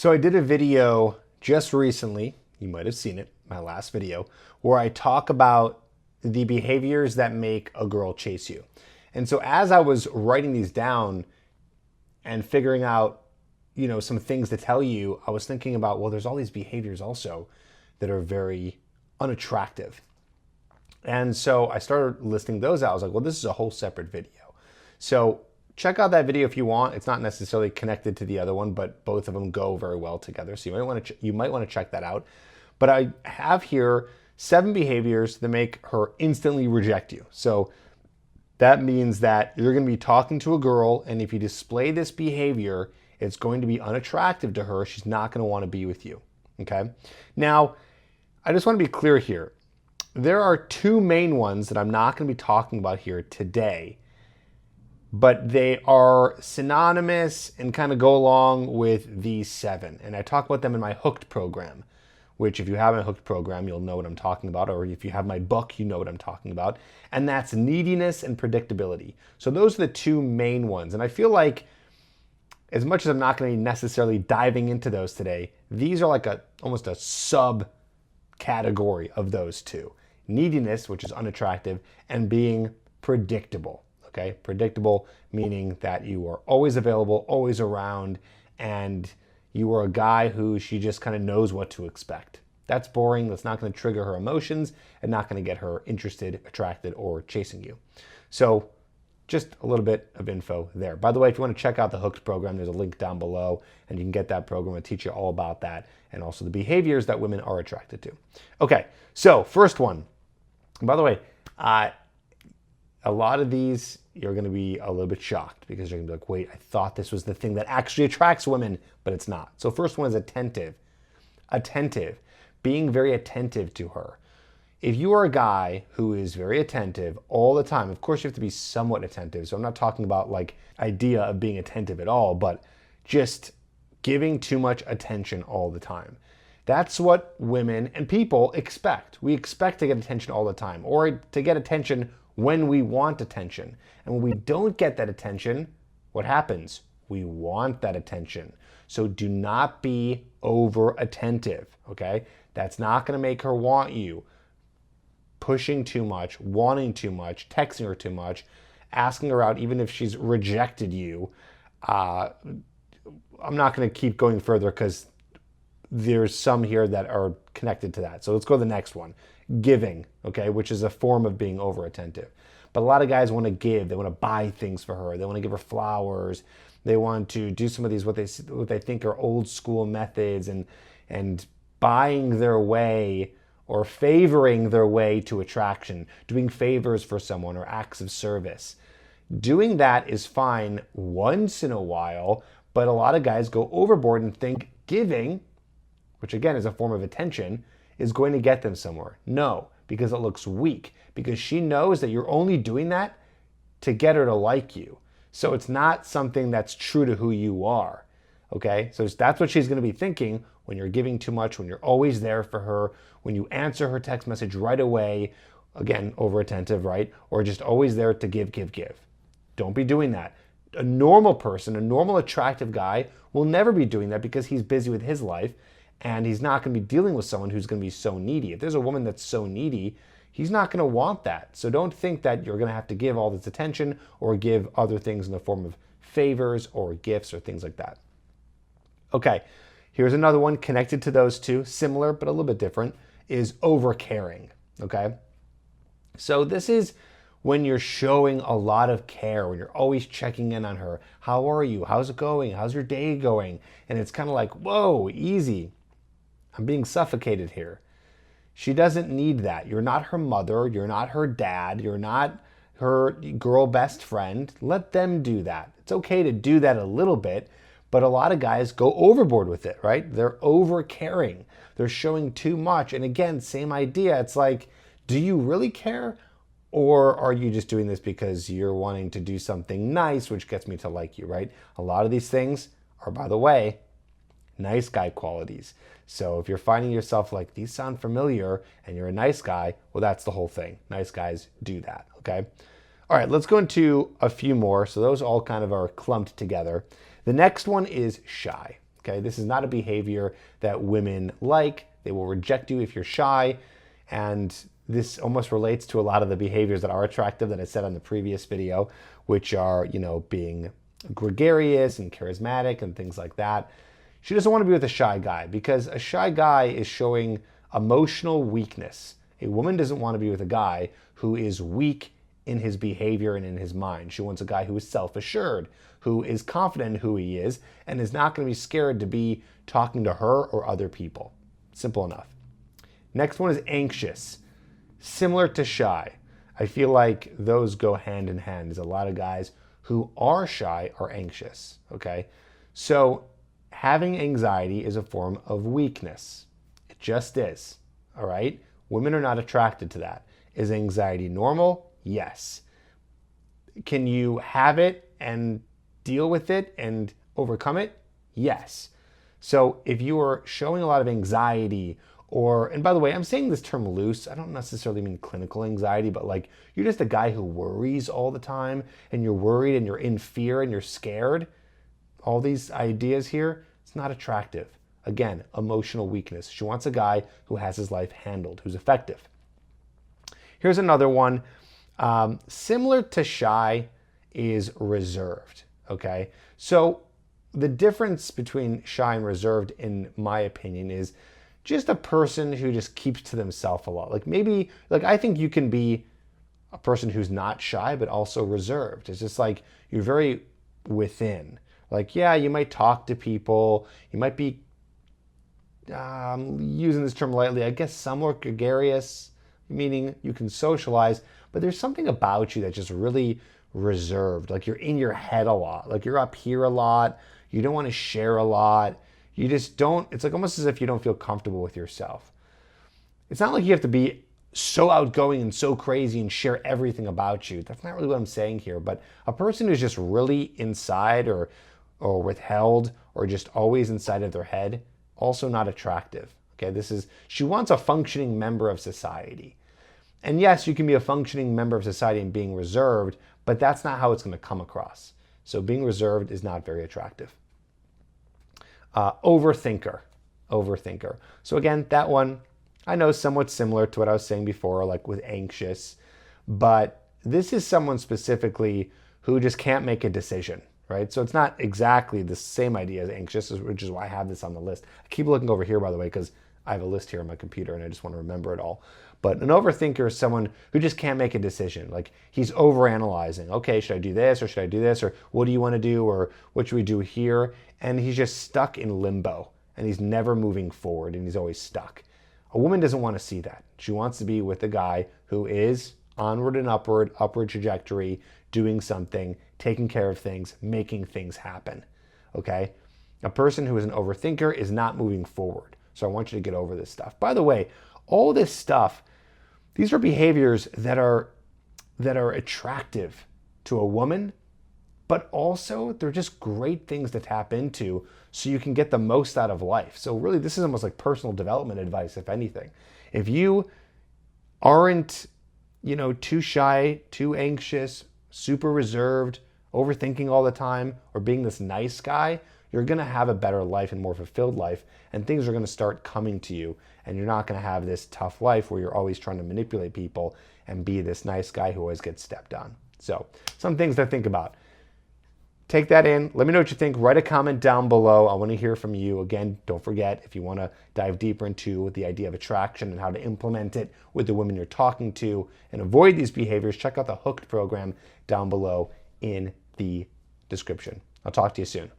So I did a video just recently, you might have seen it, my last video, where I talk about the behaviors that make a girl chase you. And so as I was writing these down and figuring out, some things to tell you, I was thinking about, well, there's all these behaviors also that are very unattractive. And so I started listing those out. I was like, well, this is a whole separate video. So check out that video if you want. It's not necessarily connected to the other one, but both of them go very well together. So you might want to check that out. But I have here 7 behaviors that make her instantly reject you. So that means that you're going to be talking to a girl, and if you display this behavior, it's going to be unattractive to her. She's not going to want to be with you. Okay? Now, I just want to be clear here. There are 2 main ones that I'm not going to be talking about here today, but they are synonymous and kind of go along with these 7. And I talk about them in my Hooked program, which if you have a Hooked program, you'll know what I'm talking about. Or if you have my book, you know what I'm talking about. And that's neediness and predictability. So those are the 2 main ones. And I feel like as much as I'm not going to be necessarily diving into those today, these are like almost a sub-category of those 2. Neediness, which is unattractive, and being predictable. Okay, predictable meaning that you are always available, always around, and you are a guy who she just kind of knows what to expect. That's boring. That's not going to trigger her emotions and not going to get her interested, attracted, or chasing you. So just a little bit of info there. By the way, if you want to check out the Hooked program, there's a link down below, and you can get that program and teach you all about that and also the behaviors that women are attracted to. Okay, so first one. By the way, a lot of these, you're going to be a little bit shocked because you're going to be like, wait, I thought this was the thing that actually attracts women, but it's not. So first one is attentive. Attentive, being very attentive to her. If you are a guy who is very attentive all the time, of course you have to be somewhat attentive. So I'm not talking about like idea of being attentive at all, but just giving too much attention all the time. That's what women and people expect. We expect to get attention all the time, or to get attention when we want attention. And when we don't get that attention, what happens? We want that attention. So do not be over attentive, okay? That's not going to make her want you. Pushing too much, wanting too much, texting her too much, asking her out even if she's rejected you. I'm not going to keep going further because there's some here that are connected to that. So let's go to the next one. Giving, okay, which is a form of being over attentive. But a lot of guys want to give. They want to buy things for her. They want to give her flowers. They want to do some of these what they think are old school methods and buying their way or favoring their way to attraction, doing favors for someone or acts of service. Doing that is fine once in a while, but a lot of guys go overboard and think giving, which again is a form of attention, is going to get them somewhere. No, because it looks weak, because she knows that you're only doing that to get her to like you. So it's not something that's true to who you are, okay? So that's what she's gonna be thinking when you're giving too much, when you're always there for her, when you answer her text message right away, again, over attentive, right? Or just always there to give. Don't be doing that. A normal person, a normal attractive guy will never be doing that because he's busy with his life and he's not going to be dealing with someone who's going to be so needy. If there's a woman that's so needy, he's not going to want that. So don't think that you're going to have to give all this attention or give other things in the form of favors or gifts or things like that. Okay, here's another one connected to those 2, similar but a little bit different, is overcaring, okay? So this is when you're showing a lot of care, when you're always checking in on her. How are you? How's it going? How's your day going? And it's kind of like, whoa, easy. I'm being suffocated here. She doesn't need that. You're not her mother. You're not her dad. You're not her girl best friend. Let them do that. It's okay to do that a little bit, but a lot of guys go overboard with it, right? They're over caring. They're showing too much. And again, same idea. It's like, do you really care? Or are you just doing this because you're wanting to do something nice, which gets me to like you, right? A lot of these things are, by the way, nice guy qualities. So if you're finding yourself like, these sound familiar, and you're a nice guy, well, that's the whole thing. Nice guys do that, okay? All right, let's go into a few more. So those all kind of are clumped together. The next one is shy, Okay, this is not a behavior that women like. They will reject you if you're shy. And this almost relates to a lot of the behaviors that are attractive that I said on the previous video, which are, being gregarious and charismatic and things like that. She doesn't want to be with a shy guy because a shy guy is showing emotional weakness. A woman doesn't want to be with a guy who is weak in his behavior and in his mind. She wants a guy who is self-assured, who is confident in who he is, and is not going to be scared to be talking to her or other people. Simple enough. Next one is anxious. Similar to shy. I feel like those go hand in hand. There's a lot of guys who are shy are anxious, okay? So having anxiety is a form of weakness. It just is, all right? Women are not attracted to that. Is anxiety normal? Yes. Can you have it and deal with it and overcome it? Yes. So if you are showing a lot of anxiety, and by the way, I'm saying this term loose. I don't necessarily mean clinical anxiety, but like you're just a guy who worries all the time and you're worried and you're in fear and you're scared. All these ideas here, it's not attractive. Again, emotional weakness. She wants a guy who has his life handled, who's effective. Here's another one. Similar to shy is reserved, okay? So the difference between shy and reserved, in my opinion, is just a person who just keeps to themselves a lot. Like maybe, I think you can be a person who's not shy, but also reserved. It's just like you're very within. Like, yeah, you might talk to people. You might be, using this term lightly, I guess somewhat gregarious, meaning you can socialize, but there's something about you that's just really reserved. Like you're in your head a lot. Like you're up here a lot. You don't want to share a lot. You just don't, it's like almost as if you don't feel comfortable with yourself. It's not like you have to be so outgoing and so crazy and share everything about you. That's not really what I'm saying here, but a person who's just really inside or withheld or just always inside of their head, also not attractive. Okay, she wants a functioning member of society. And yes, you can be a functioning member of society and being reserved, but that's not how it's going to come across. So being reserved is not very attractive. Overthinker. So again, that one, I know somewhat similar to what I was saying before, like with anxious, but this is someone specifically who just can't make a decision, right? So it's not exactly the same idea as anxious, which is why I have this on the list. I keep looking over here, by the way, because I have a list here on my computer and I just want to remember it all. But an overthinker is someone who just can't make a decision. Like he's overanalyzing. Okay, should I do this or should I do this? Or what do you want to do? Or what should we do here? And he's just stuck in limbo and he's never moving forward and he's always stuck. A woman doesn't want to see that. She wants to be with a guy who is onward and upward trajectory, doing something, taking care of things, making things happen. Okay? A person who is an overthinker is not moving forward. So I want you to get over this stuff. By the way, all this stuff, these are behaviors that are attractive to a woman, but also they're just great things to tap into so you can get the most out of life. So really, this is almost like personal development advice, if anything. If you aren't, too shy, too anxious, super reserved, overthinking all the time, or being this nice guy, you're going to have a better life and more fulfilled life, and things are going to start coming to you, and you're not going to have this tough life where you're always trying to manipulate people and be this nice guy who always gets stepped on. So some things to think about. Take that in. Let me know what you think. Write a comment down below. I want to hear from you. Again, don't forget, if you want to dive deeper into the idea of attraction and how to implement it with the women you're talking to and avoid these behaviors, check out the Hooked program down below in the description. I'll talk to you soon.